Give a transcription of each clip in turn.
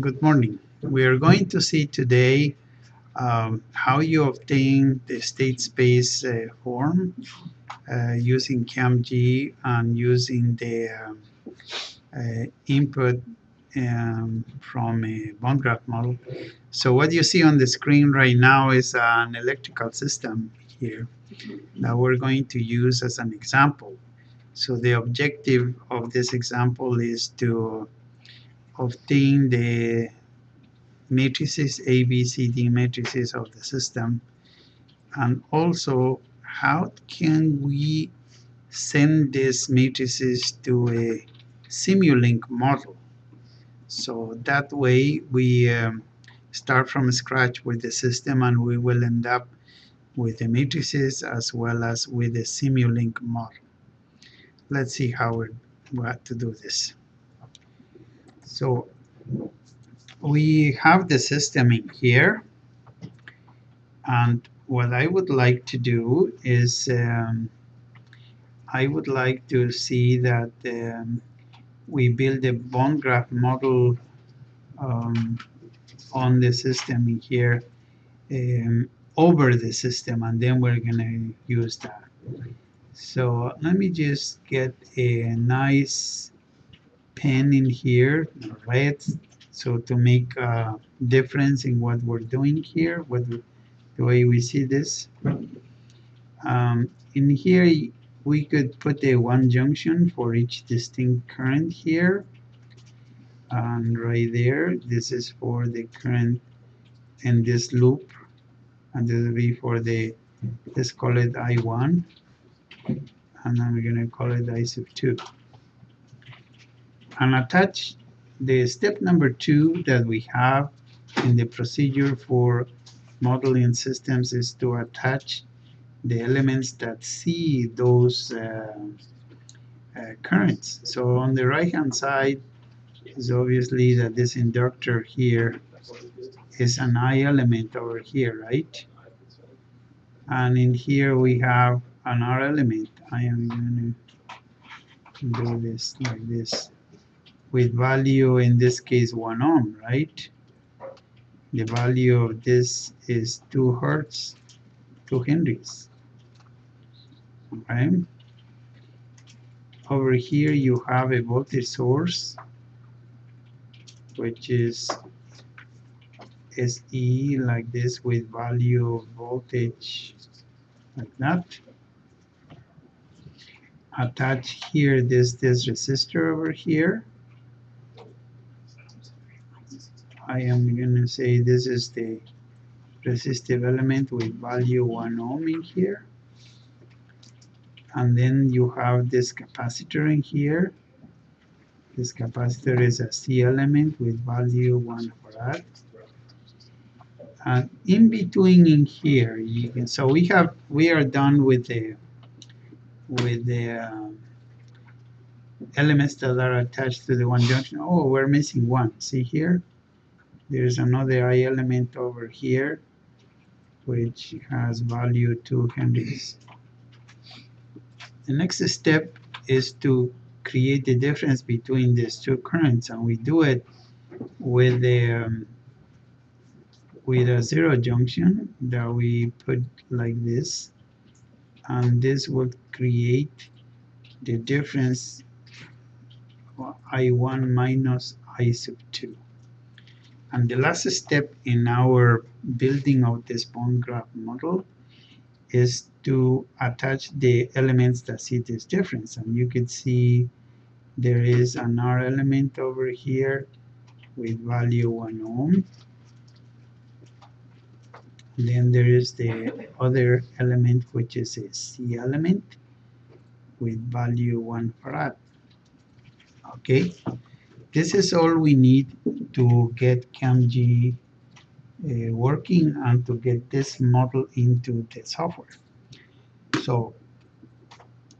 Good morning. We are going to see today how you obtain the state space form using CAMG and using the input from a bond graph model. So what you see on the screen right now is an electrical system here that we're going to use as an example. So the objective of this example is to obtain the matrices A, B, C, D matrices of the system, and also how can we send these matrices to a Simulink model. So that way we start from scratch with the system and we will end up with the matrices as well as with the Simulink model. Let's see how we have to do this. So we have the system in here, and what I would like to do is I would like to see that we build a bond graph model um, on the system in here over the system, and then we're going to use that. So let me just get a nice pen in here, red, so to make a difference in what we're doing here, the way we see this. In here, we could put a one junction for each distinct current here. And right there, this is for the current in this loop. And this will be for the, let's call it I1. And then we're going to call it I sub 2. And attach the step number 2 that we have in the procedure for modeling systems is to attach the elements that see those currents. So on the right hand side is obviously that this inductor here is an I element over here, right? And in here we have an R element. I am going to do this like this with value, in this case 1 ohm, right? The value of this is 2 hertz, 2 henries. Okay. Over here you have a voltage source, which is SE like this with value of voltage like that. Attach here this resistor over here. I am going to say this is the resistive element with value 1 ohm in here. And then you have this capacitor in here. This capacitor is a C element with value 1 farad. And in between in here, you can, so we are done with the elements that are attached to the one junction. Oh, we're missing one. See here? There's another I element over here, which has value 2 henries. The next step is to create the difference between these two currents, and we do it with a zero junction that we put like this, and this will create the difference I1 minus I sub 2. And the last step in our building of this bond graph model is to attach the elements that see this difference. And you can see there is an R element over here with value 1 ohm. Then there is the other element, which is a C element with value 1 farad. Okay, this is all we need to get CAMG working and to get this model into the software. So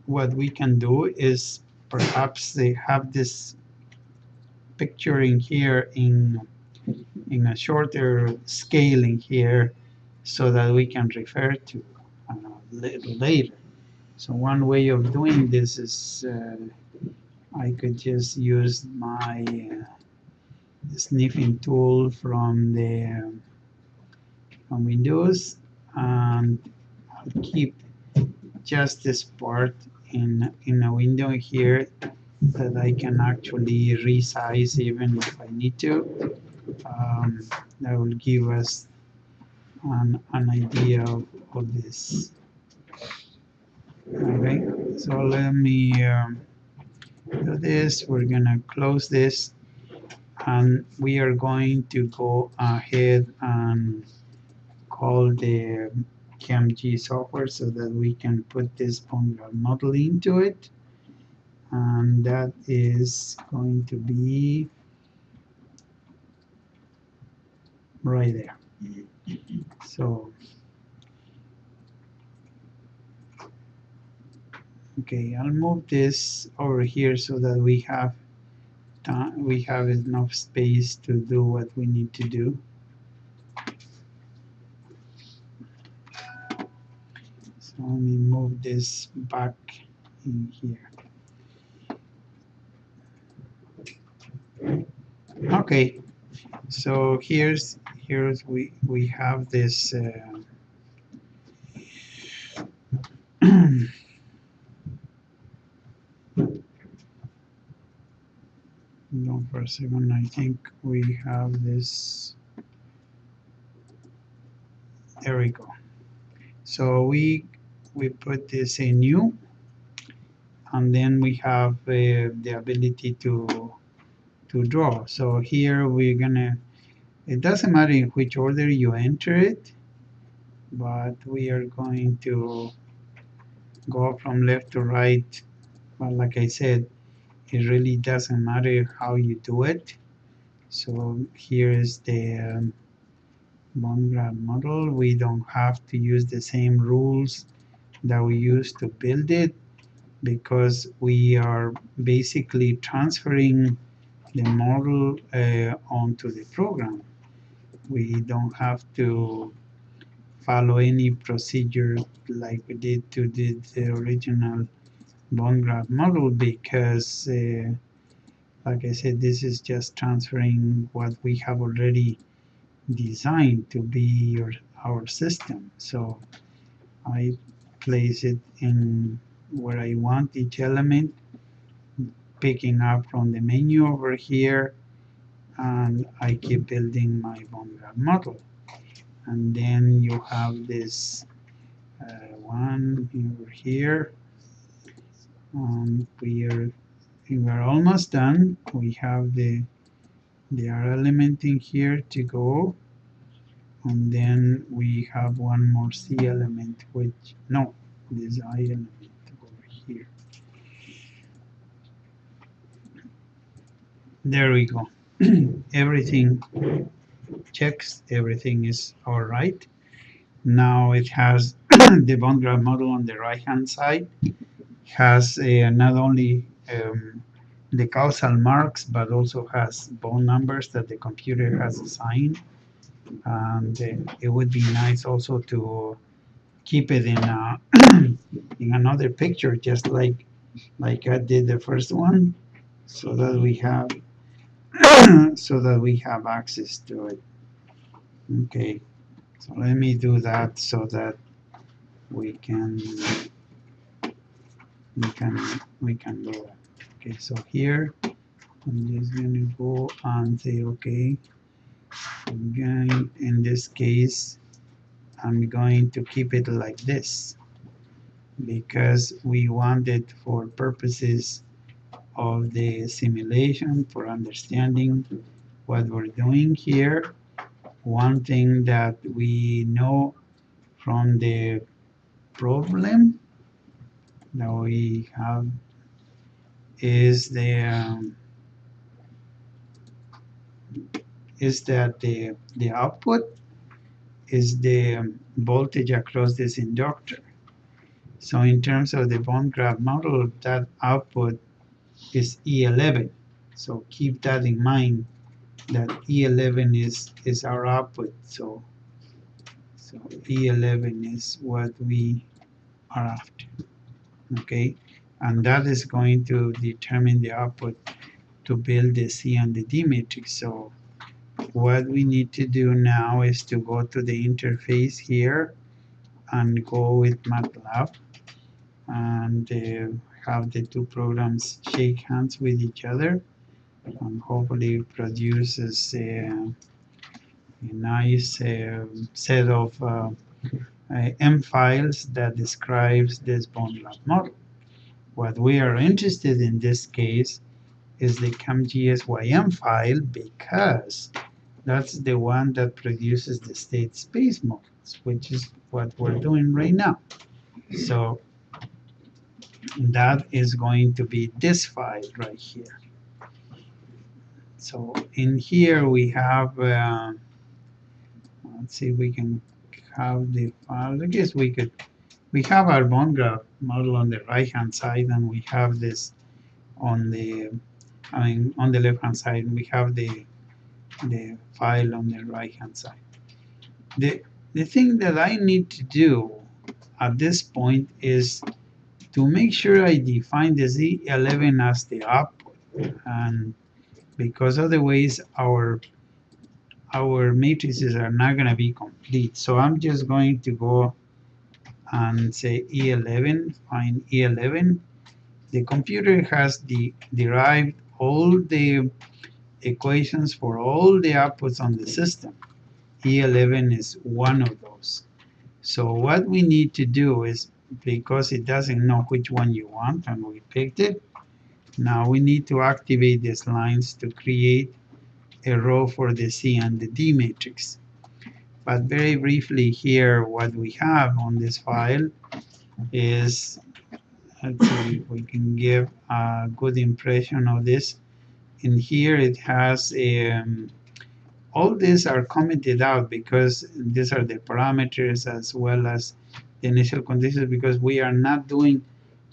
what we can do is perhaps they have this picture in here in a shorter scale in here so that we can refer to a little later. So one way of doing this is I could just use my sniffing tool from the from Windows, and I'll keep just this part in a window here that I can actually resize even if I need to. That will give us an idea of this. Okay, so let me do this. We're gonna close this, and we are going to go ahead and call the KMG software so that we can put this Bongral model into it, and that is going to be right there. So okay, I'll move this over here so that we have time, we have enough space to do what we need to do. So let me move this back in here. Okay, so here's we have this no, for a second, I think we have this. There we go. So we put this in new, and then we have the ability to draw. So here we're gonna. It doesn't matter in which order you enter it, but we are going to go from left to right. But like I said, it really doesn't matter how you do it. So here is the Bongral model. We don't have to use the same rules that we used to build it, because we are basically transferring the model onto the program. We don't have to follow any procedure like we did to the original Bongral model, because like I said, this is just transferring what we have already designed to be our system. So I place it in where I want each element, picking up from the menu over here, and I keep building my Bongral model. And then you have this one over here. We are almost done. We have the R element in here to go, and then we have one more C element, which no, this I element over here. There we go. Everything checks, everything is all right. Now it has the Bongral model on the right hand side, has not only the causal marks, but also has bone numbers that the computer has assigned. And it would be nice also to keep it in in another picture, just like I did the first one, so that we have so that we have access to it. Okay, so let me do that so that we can we can do that. Okay, so here I'm just going to go and say okay. Again, in this case, I'm going to keep it like this, because we want it for purposes of the simulation, for understanding what we're doing here. One thing that we know from the problem that we have is that the output is the voltage across this inductor. So in terms of the Bongral model, that output is E11. So keep that in mind, that E11 is our output. So E11 is what we are after. Okay, and that is going to determine the output to build the C and the D matrix. So what we need to do now is to go to the interface here and go with MATLAB and have the two programs shake hands with each other, and hopefully produces a nice set of M files that describes this BONDLAB model. What we are interested in this case is the CAMGSYM file, because that's the one that produces the state space models, which is what we're doing right now. So that is going to be this file right here. So in here we have, let's see if we can have the file. I guess we have our bone graft model on the right hand side, and we have this on the, on the left hand side, and we have the file on the right hand side. The thing that I need to do at this point is to make sure I define the Z11 as the output, and because otherwise our matrices are not going to be complete. So I'm just going to go and say E11, find E11. The computer has derived all the equations for all the outputs on the system. E11 is one of those. So what we need to do is, because it doesn't know which one you want and we picked it, now we need to activate these lines to create a row for the C and the D matrix. But very briefly here, what we have on this file is, let's see if we can give a good impression of this. In here it has all these are commented out because these are the parameters as well as the initial conditions, because we are not doing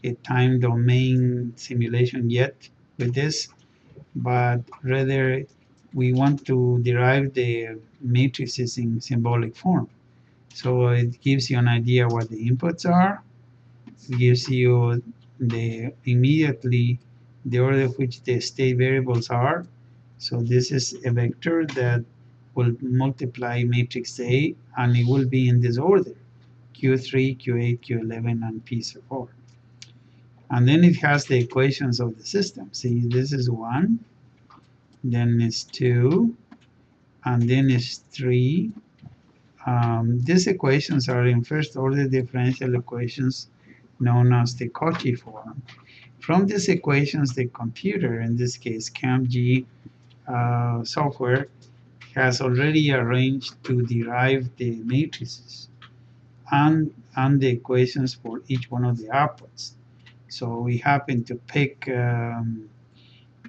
a time domain simulation yet with this, but rather we want to derive the matrices in symbolic form. So it gives you an idea what the inputs are. It gives you immediately the order of which the state variables are. So this is a vector that will multiply matrix A, and it will be in this order: Q3, Q8, Q11, and P so forth. And then it has the equations of the system. See, this is 1, then it's 2, and then it's 3. These equations are in first order differential equations known as the Cauchy form. From these equations, the computer, in this case CAMG software, has already arranged to derive the matrices and the equations for each one of the outputs. So we happen to pick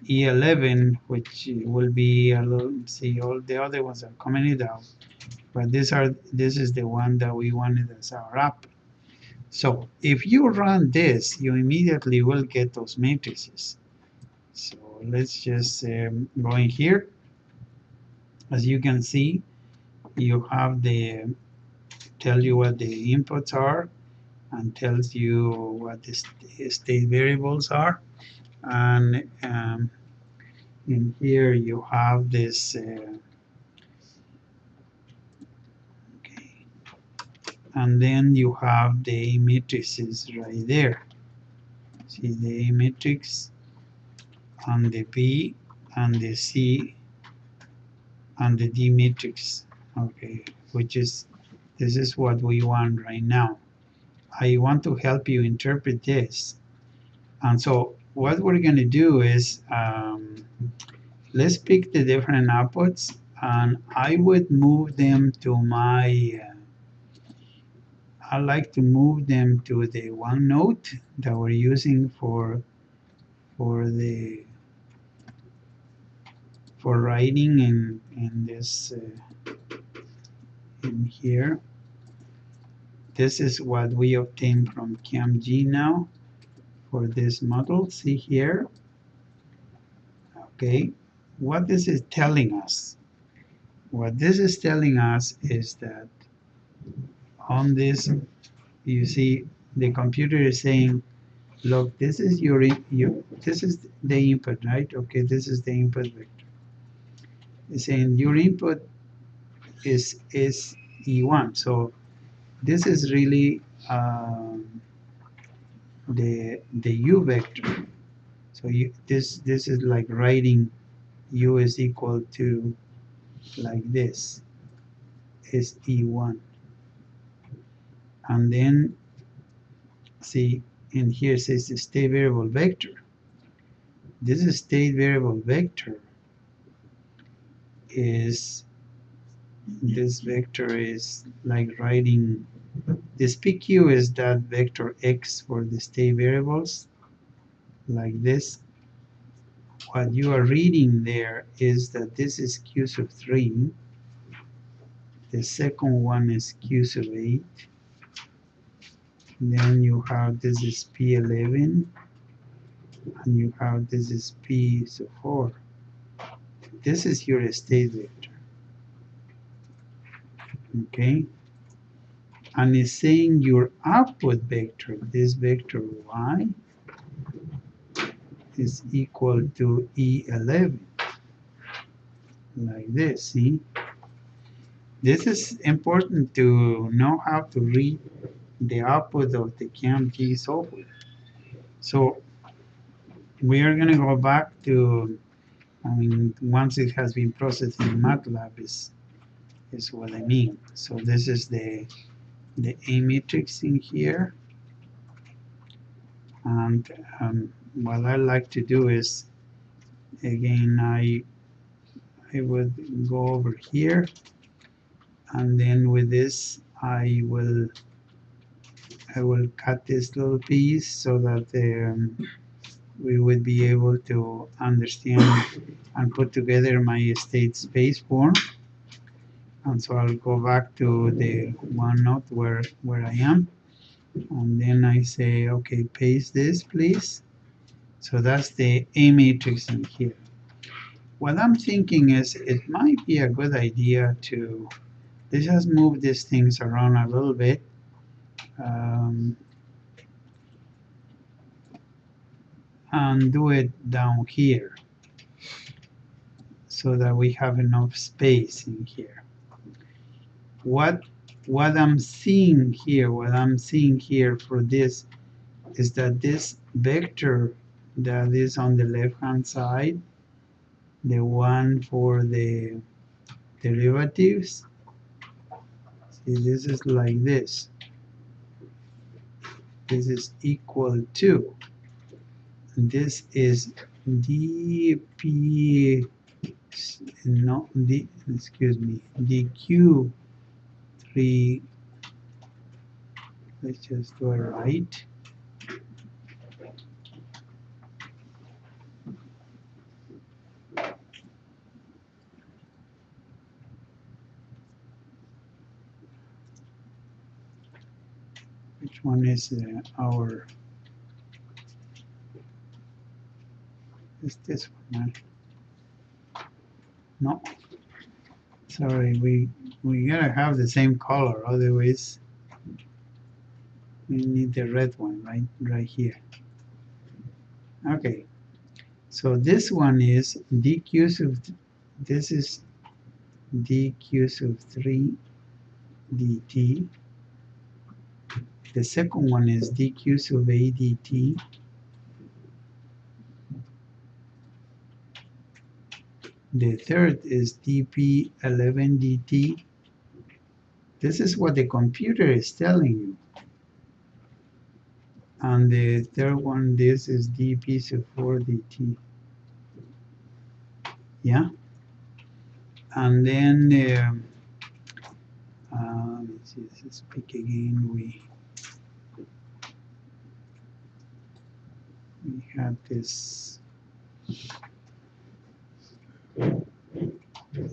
E11, which will be a little, see, all the other ones are commented out, but this is the one that we wanted as our output. So if you run this, you immediately will get those matrices. So let's just go in here. As you can see, you have tell you what the inputs are, and tells you what the state variables are, and in here you have this okay, and then you have the matrices right there. See the A matrix and the B and the C and the D matrix, okay, this is what we want right now. I want to help you interpret this, and so what we're going to do is let's pick the different outputs, and I would move them to my I like to move them to the OneNote that we're using for writing in this in here. This is what we obtained from CAMG now for this model. See here. Okay, what this is telling us. What this is telling us is that on this, you see the computer is saying, look, this is this is the input, right? Okay, this is the input vector. It's saying your input is E1. So this is really the U vector. So this is like writing U is equal to like this is E1. And then see in here it says the state variable vector. This is state variable vector is this vector is like writing this PQ is that vector X for the state variables like this. What you are reading there is that this is Q sub 3. The second one is Q sub 8. Then you have this is P11. And you have this is P sub 4. This is your state vector. Okay? And it's saying your output vector, this vector Y, is equal to E11. Like this, see? This is important to know how to read the output of the CAMG software. So we are going to go back to, once it has been processed in MATLAB is what I mean. So this is the A matrix in here. And what I like to do is, again, I would go over here, and then with this I will cut this little piece so that we would be able to understand and put together my state space form. And so I'll go back to the OneNote where I am, and then I say, okay, paste this please. So that's the A matrix in here. What I'm thinking is it might be a good idea to, let's just move these things around a little bit. And do it down here so that we have enough space in here. What I'm seeing here for this is that this vector that is on the left hand side, the one for the derivatives, see, this is like this. This is equal to, this is dp, no, excuse me, dq3, let's just do it right. Which one is our, is this one, right? No, sorry, we gotta have the same color, otherwise we need the red one, right here. Okay, so this one is dq sub, this is dq sub 3 dt. The second one is dq sub a dt. The third is dp11 dt. This is what the computer is telling you. And the third one, this is dp sub 4 dt. Yeah? And then, let's see, let's pick again. We have this.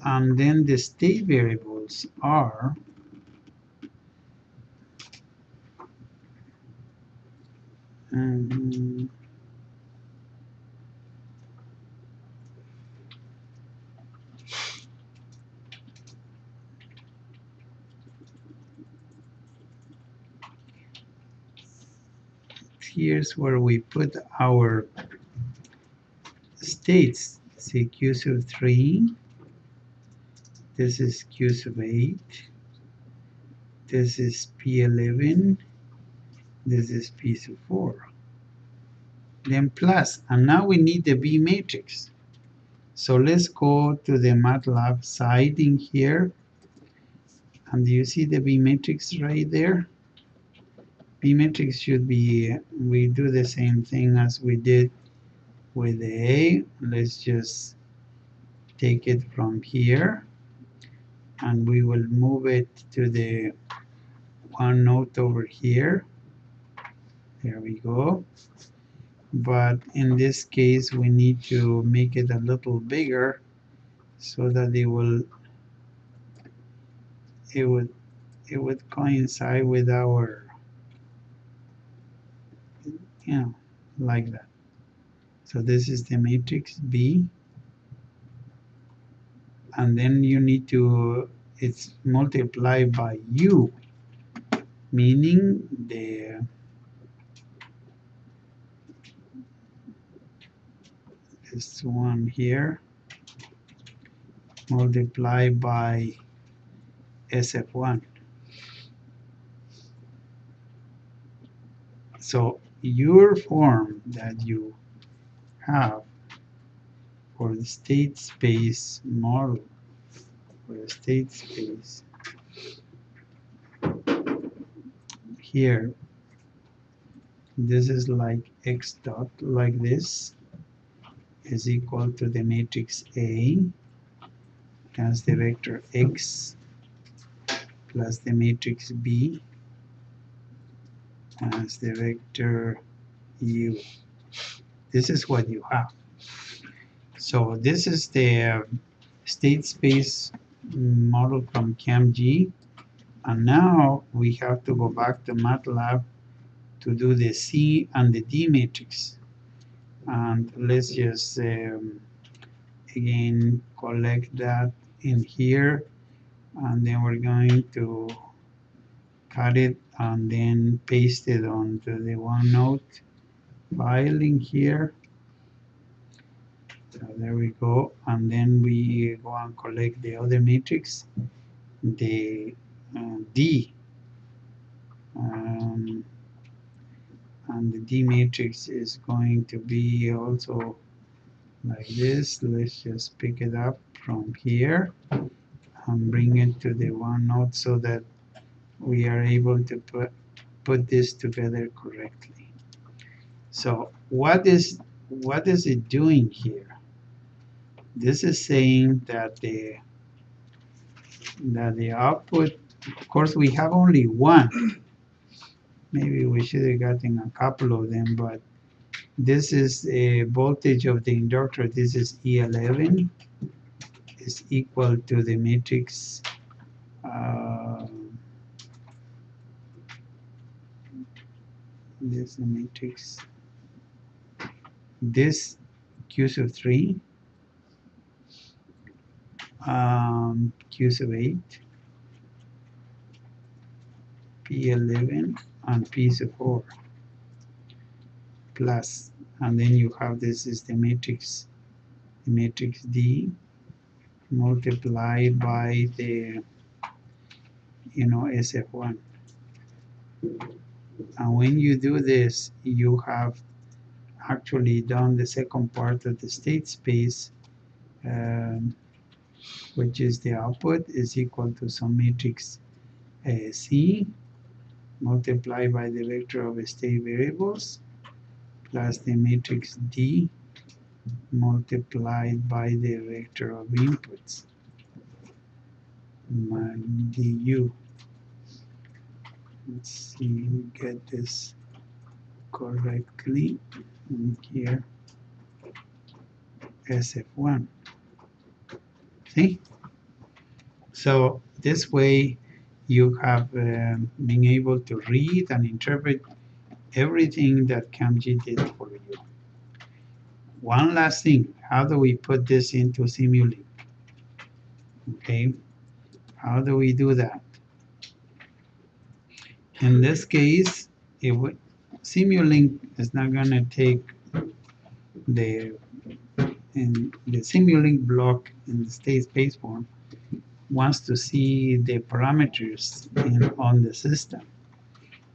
And then the state variables are here's where we put our states. See, Q sub 3, This is Q sub 8. This is P11. This is P sub 4. Then plus, and now we need the B matrix. So let's go to the MATLAB side in here. And do you see the B matrix right there? B matrix should be, we do the same thing as we did with the A. Let's just take it from here. And we will move it to the one note over here. There we go. But in this case, we need to make it a little bigger so that it would coincide with our, like that. So this is the matrix B, and then you need to, it's multiplied by U, meaning this one here multiplied by SF1. So your form that you have for the state space model, for the state space here, this is like x dot, like this, is equal to the matrix A plus the vector x plus the matrix B as the vector U. This is what you have. So this is the state space model from CAMG, and now we have to go back to MATLAB to do the C and the D matrix. And let's just again collect that in here, and then we're going to cut it and then paste it onto the OneNote file in here. So there we go, and then we go and collect the other matrix, the D, and the D matrix is going to be also like this. Let's just pick it up from here and bring it to the OneNote so that we are able to put this together correctly. So what is it doing here? This is saying that the output, of course we have only one. Maybe we should have gotten a couple of them, but this is a voltage of the inductor. This is E11 is equal to the matrix this is the matrix, this Q sub 3, Q sub 8, P11, and P sub 4 plus, and then you have this is the matrix D multiplied by the SF1. And when you do this, you have actually done the second part of the state space, which is the output is equal to some matrix C multiplied by the vector of state variables plus the matrix D multiplied by the vector of inputs, du. Let's see, we get this correctly in here. SF1. See? So this way you have been able to read and interpret everything that CAMG did for you. One last thing, how do we put this into Simulink? Okay, how do we do that? In this case, Simulink is not going to take the Simulink block in the state space form wants to see the parameters on the system.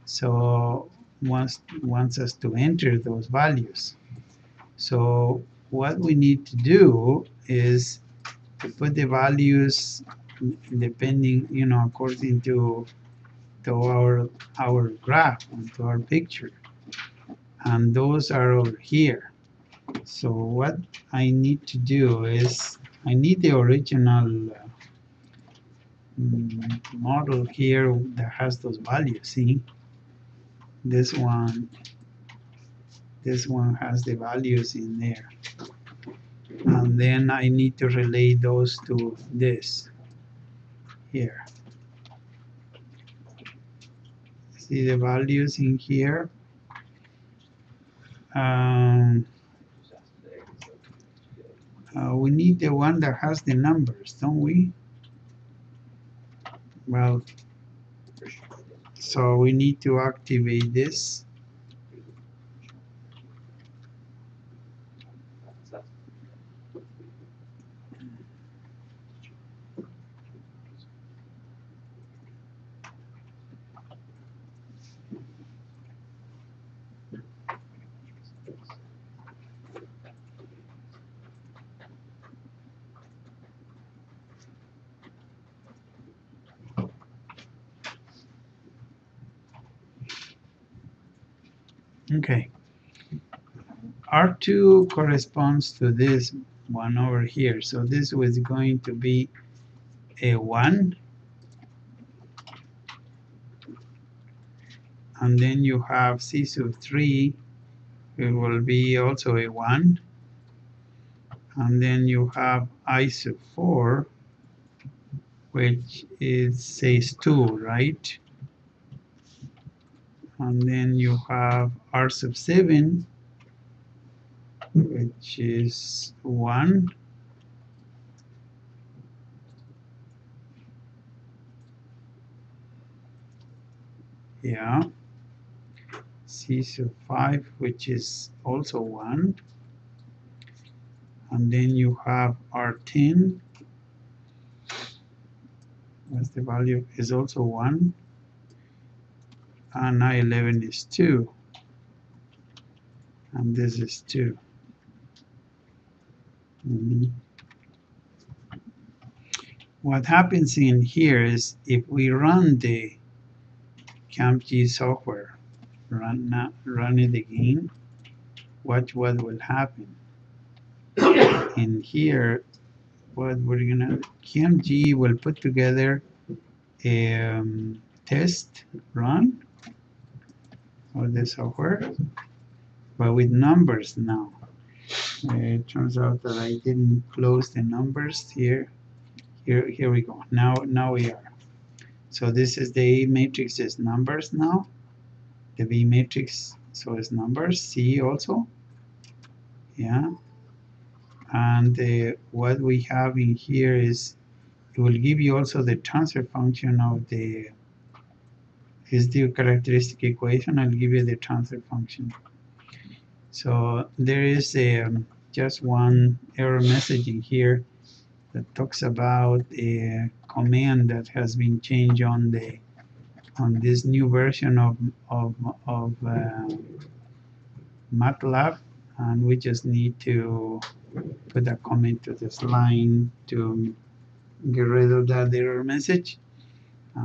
So wants us to enter those values. So what we need to do is to put the values depending, according to our graph, to our picture, and those are over here. So what I need to do is I need the original model here that has those values. See, this one has the values in there, and then I need to relate those to this here. See the values in here. We need the one that has the numbers, don't we? Well, so we need to activate this. Okay. R2 corresponds to this one over here. So this was going to be a 1. And then you have C sub 3, it will be also a 1. And then you have I sub 4, which says 2, right? And then you have R sub 7, which is 1. Yeah. C sub 5, which is also 1. And then you have R10. What's the value? Is also 1. And I11 is 2. And this is 2. What happens in here is if we run the CampG software, run it again, watch what will happen. In here, CampG will put together a test run of the software, but with numbers now. It turns out that I didn't close the numbers here. Here we go. Now we are. So this is the A matrix is numbers now. The B matrix, so it's numbers. C also. Yeah. And what we have in here is it will give you also the transfer function of the characteristic equation. I'll give you the transfer function. So there is just one error message in here that talks about a command that has been changed on this new version of MATLAB, and we just need to put a comment to this line to get rid of that error message.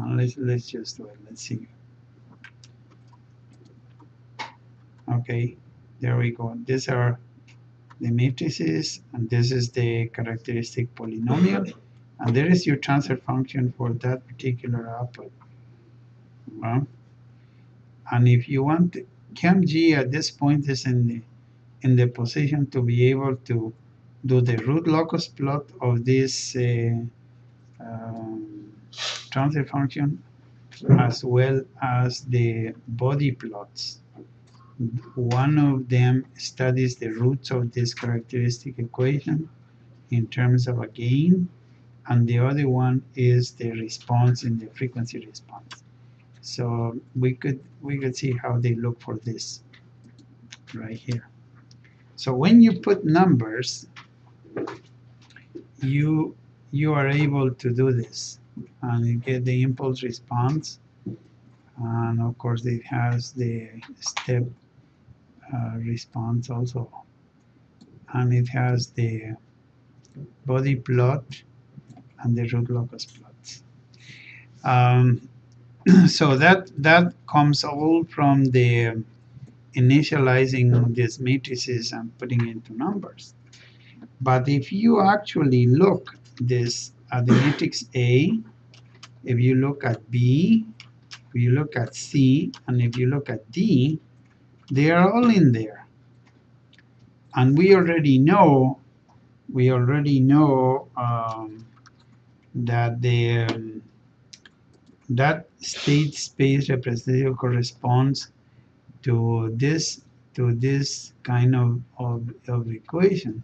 Let's just do it. Let's see. Okay, there we go. These are the matrices, and this is the characteristic polynomial, and there is your transfer function for that particular output. Well, and if you want, CampG at this point is in the position to be able to do the root locus plot of this transfer function, as well as the body plots. One of them studies the roots of this characteristic equation in terms of a gain, and the other one is the response in the frequency response. So we could see how they look for this right here. So when you put numbers, you you are able to do this, and you get the impulse response, and of course it has the step response also, and it has the body plot and the root locus plots. So that comes all from the initializing these matrices and putting into numbers. But if you actually look this at the matrix A, if you look at B, if you look at C, and if you look at D, they are all in there. And we already know that that state space representative corresponds to this kind of equation.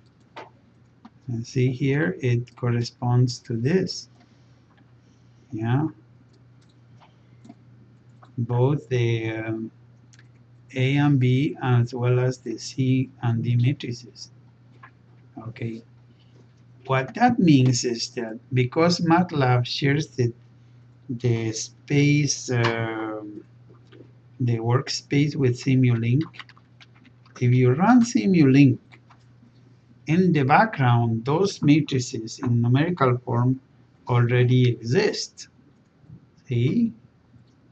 And see here, it corresponds to this. Yeah, both the A and B, as well as the C and D matrices. Okay, what that means is that because MATLAB shares the space, the workspace with Simulink, if you run Simulink, in the background, those matrices in numerical form already exist. See?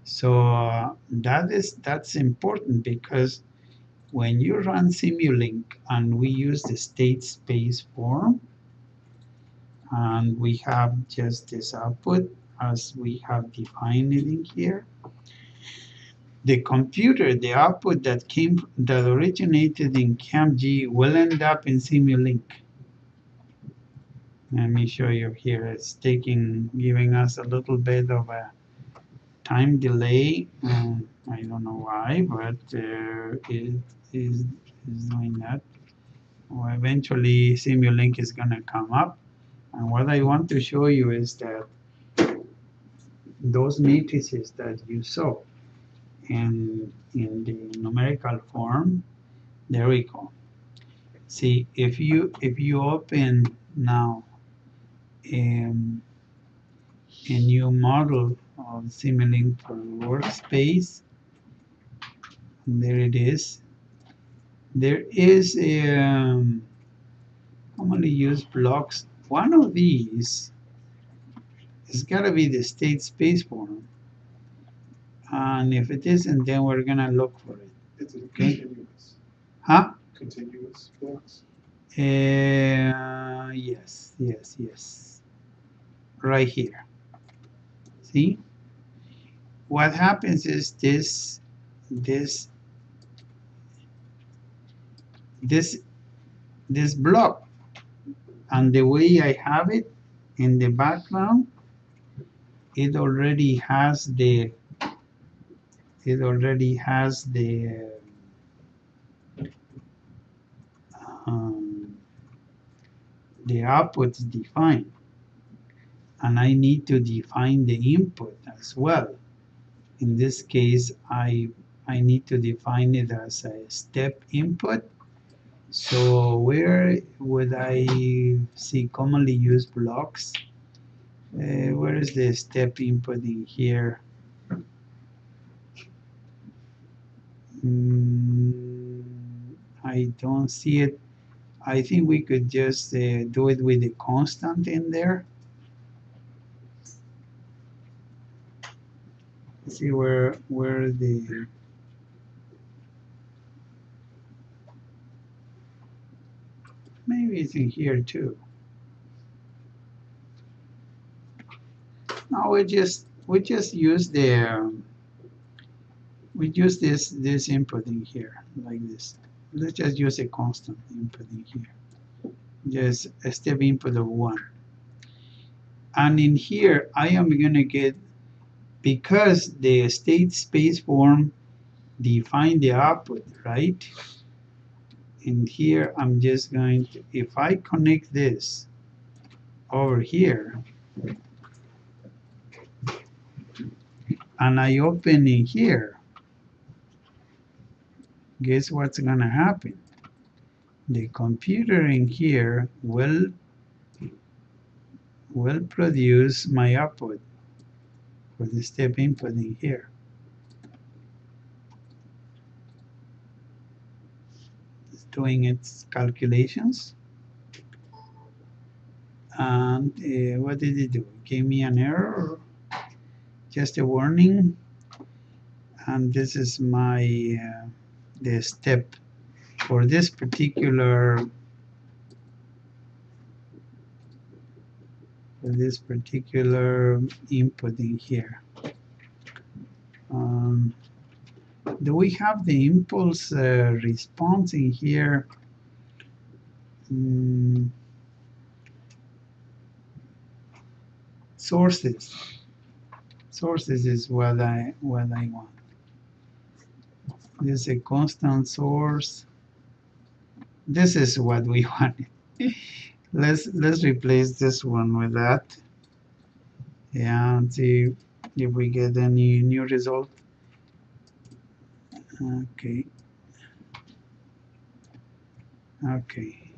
So that's important, because when you run Simulink and we use the state space form, and we have just this output as we have defined it in here, the computer, the output that originated in CAMG will end up in Simulink. Let me show you here. It's giving us a little bit of a time delay. I don't know why, but it is doing that. Well, eventually Simulink is going to come up. And what I want to show you is that those matrices that you saw in the numerical form, there we go. See, if you open now a new model of Simulink for workspace, and there it is. There is a commonly used blocks. One of these is got to be the state space form, and if it isn't, then we're gonna look for it. It's a Okay. continuous. Huh? Continuous blocks. Yes. Right here. See? What happens is this block, and the way I have it in the background, it already has the outputs defined, and I need to define the input as well. In this case, I need to define it as a step input. So where would I see commonly used blocks? Where is the step input in here? I don't see it. I think we could just do it with the constant in there. See where the maybe it's in here too. No, we just use the we use this input in here like this. Let's just use a constant input in here. Just a step input of 1. And in here I am gonna get, because the state space form define the output, right? In here I'm just going to, if I connect this over here and I open in here, guess what's gonna happen? The computer in here will will produce my output for the step inputting here. It's doing its calculations. And what did it do? It gave me an error, just a warning. And this is my the step for this particular inputting here. Do we have the impulse response in here? Sources. Sources is what I want. This is a constant source. This is what we wanted. Let's replace this one with that. Yeah, and see if we get any new result. Okay. Okay.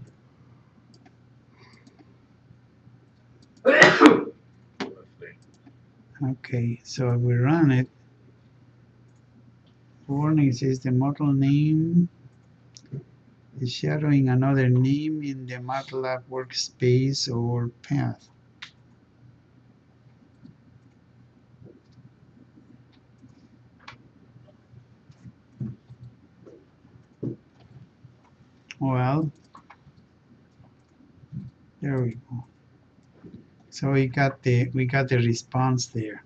Okay, so we run it. Warning says the model name is shadowing another name in the MATLAB workspace or path. Well, there we go. So we got the response there.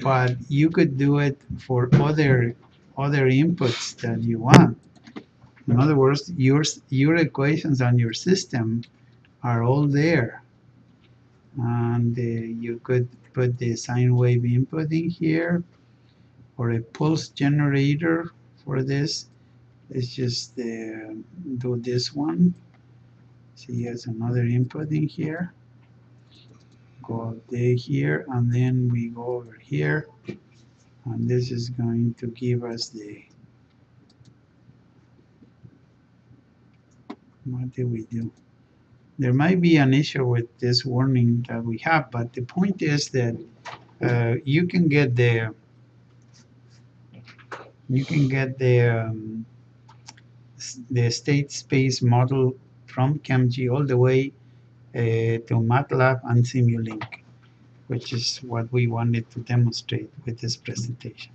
But you could do it for other inputs that you want. In other words, your equations on your system are all there. And you could put the sine wave input in here, or a pulse generator for this. Let's just do this one. See, there's another input in here. Go up there here, and then we go over here, and this is going to give us the, what did we do? There might be an issue with this warning that we have, but the point is that you can get the state space model from ChemG all the way to MATLAB and Simulink, which is what we wanted to demonstrate with this presentation.